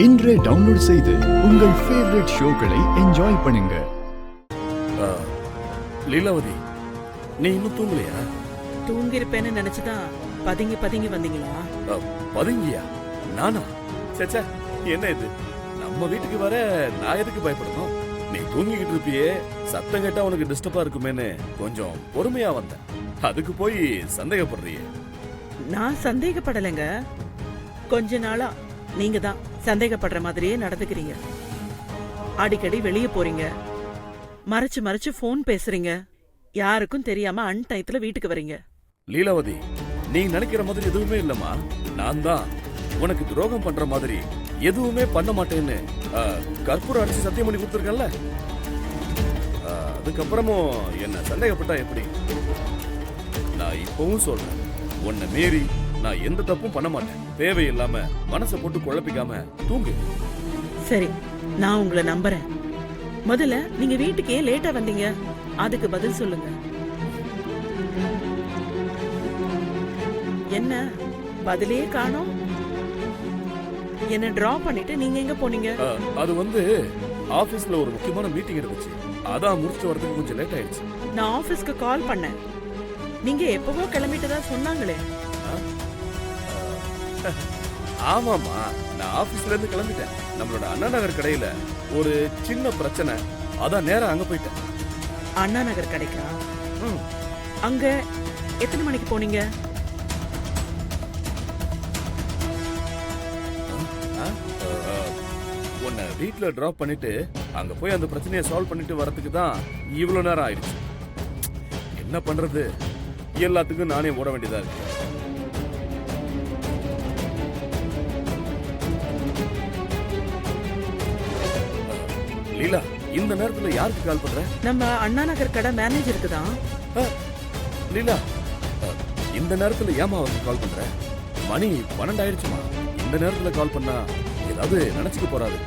இன்றே டவுன்லோட் செய்து உங்கள் ஃபேவரட் ஷோக்களை என்ஜாய் பண்ணுங்க. லீலாவதி, நீ இன்னும் தூங்கலையா? தூங்கிருப்பேன்னு நினைச்சுதான் பதுங்கி பதுங்கி வந்தீங்களா? பதுங்கியா? நானா? சேச்சா, என்ன இது? நம்ம வீட்டுக்கு வர நான் எதுக்கு பயப்படணும்? நீ தூங்கிக்கிட்டு இருப்பியே, சத்தம் கேட்டா உனக்கு டிஸ்டர்பா இருக்குமேன்னு கொஞ்சம் பொறுமையா வந்தேன். அதுக்கு போய் சந்தேகப்படுறியே? நான் சந்தேகப்படலைங்க. கொஞ்ச நாளா நீங்க தான் சந்தேகப்படுற மாதிரியே நடந்துக்கிறீங்க. அடிக்கடி வெளியே போறீங்க, மறைச்சு மறைச்சு போன் பேசுறீங்க, யாருக்கும் தெரியாம அன்டைத்துல வீட்டுக்கு வரீங்க. லீலாவதி, நீ நினைக்கிற மாதிரி எதுவுமே இல்லம்மா. நான் தான் உனக்கு துரோகம் பண்ற மாதிரி எதுவுமே பண்ண மாட்டேன்னு கற்பூரம் அடிச்சு சத்தியம் பண்ணி கொடுத்துருக்கேன்ல. அதுக்கப்புறமும் என்ன சந்தேகப்பட்டா எப்படி? நான் இப்பவும் சொல்றேன், உன்னை மீறி நான் எந்த தப்பும் பண்ண மாட்டேன். தேவையில்லாம மனசை போட்டு குழப்பிக்காம தூங்கு. சரி, நான் உங்களை நம்புறேன். முதல்ல நீங்க வீட்டுக்கு ஏன் லேட்டா வந்தீங்க, அதுக்கு பதில் சொல்லுங்க. என்ன பதிலே காணோம்? என்ன டிராப் பண்ணிட்டு நீங்க எங்க போனீங்க? அது வந்து ஆபீஸ்ல ஒரு முக்கியமான மீட்டிங் இருந்துச்சு, அதான் முடிச்சுட்டு வரதுக்கு கொஞ்சம் லேட் ஆயிடுச்சு. நான் ஆபீஸ்க்கு கால் பண்ணேன், நீங்க எப்பவோ கிளம்பிட்டதா சொன்னாங்களே. ஆமாமா, நான் ஆபீஸ்ல இருந்து கிளம்பிட்டேன். நம்மளோட அண்ணா நகர் கடையில ஒரு சின்ன பிரச்சனை, அதான் நேரா அங்க போயிட்டேன். அண்ணா நகர் கடைக்கா? அங்க எத்தனை மணிக்கு போனீங்க? உன்னை வீட்ல டிராப் பண்ணிட்டு அங்க போய் அந்த பிரச்சனையை சால்வ் பண்ணிட்டு வரதுக்கு தான் இவ்வளவு நேரம் ஆயிடுச்சு. என்ன பண்றது, எல்லாத்துக்கும் நானே ஓட வேண்டியதா இருக்கு. லீலா, இந்த நேரத்துல யாருக்கு கால் பண்ற? நம்ம அண்ணா நகர் கடை மேனேஜருக்கு தான். லீலா, இந்த நேரத்துல ஏமா அவருக்கு கால் பண்ற? மணி 12 ஆயிடுச்சுமா. இந்த நேரத்துல கால் பண்ணா ஏதாவது நினைச்சுக்க போறாரு.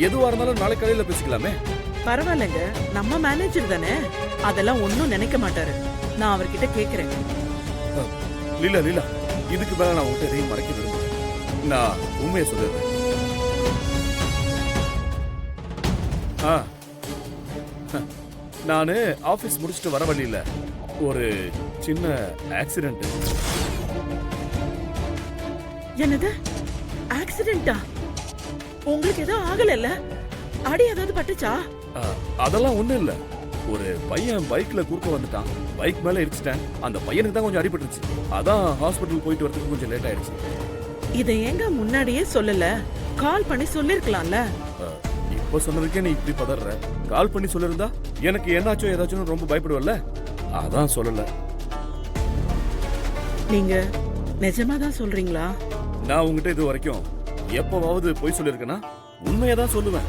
எதுவா இருந்தாலும் நாளை காலையில பேசிக்கலாமே. பரவாயில்லைங்க, நம்ம மேனேஜர் தானே, அதெல்லாம் ஒன்னும் நினைக்க மாட்டாரு. நான் அவர்கிட்ட கேக்குறேன். லீலா லீலா, இதுக்கு மேல நான் உங்ககிட்ட எதையும் மறைக்க விரும்புறேன். நான் உண்மையை சொல்லிடுறேன். நானு ஆபீஸ் முடிச்சுட்டு வர வழியில ஒரு சின்ன ஆக்சிடென்ட். என்னது ஆக்சிடென்ட்டா? உங்களுக்கு எதுவும் ஆகல? அடி ஏதாவது பட்டுச்சா? அதெல்லாம் ஒண்ணும் இல்ல. ஒரு பையன் பைக்ல குறுக்க வந்துட்டான், பைக் மேல இடிச்சிட்டேன். அந்த பையனுக்கு தான் கொஞ்சம் அடிபட்டுருச்சு, அதான் ஹாஸ்பிட்டல் போயிட்டு வரதுக்கு கொஞ்சம் லேட் ஆயிடுச்சு. இதை ஏங்க முன்னாடியே சொல்லல? கால் பண்ணி சொல்லிருக்கலாம்ல. இப்ப சொன்னதுக்கே நீ இப்படி பதற. கால் பண்ணி சொல்லிருந்தா எனக்கு என்னாச்சோ ஏதாச்சும் ரொம்ப பயப்படுவல்ல, அதான் சொல்லல. நீங்க நிஜமா தான் சொல்றீங்களா? நான் உங்ககிட்ட இது வரைக்கும் எப்பவாவது பொய் சொல்லிருக்கேனா? உண்மையதான் சொல்லுவேன்,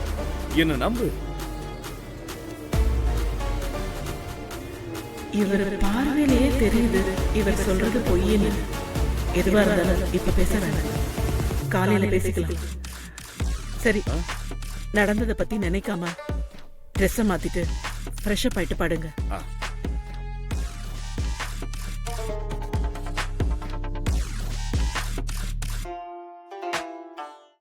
என்ன நம்பு. இவர் பார்வையிலேயே தெரியுது இவர் சொல்றது பொய்யின்னு. எதுவா இருந்தாலும் இப்ப பேச வேண்டாம், காலையில பேசிக்கலாம். சரி, நடந்ததை பத்தி நினைக்காம ட்ரெஸ்ஸை மாத்திட்டு ஃப்ரெஷ் அப் ஆயிட்டு பாடுங்க.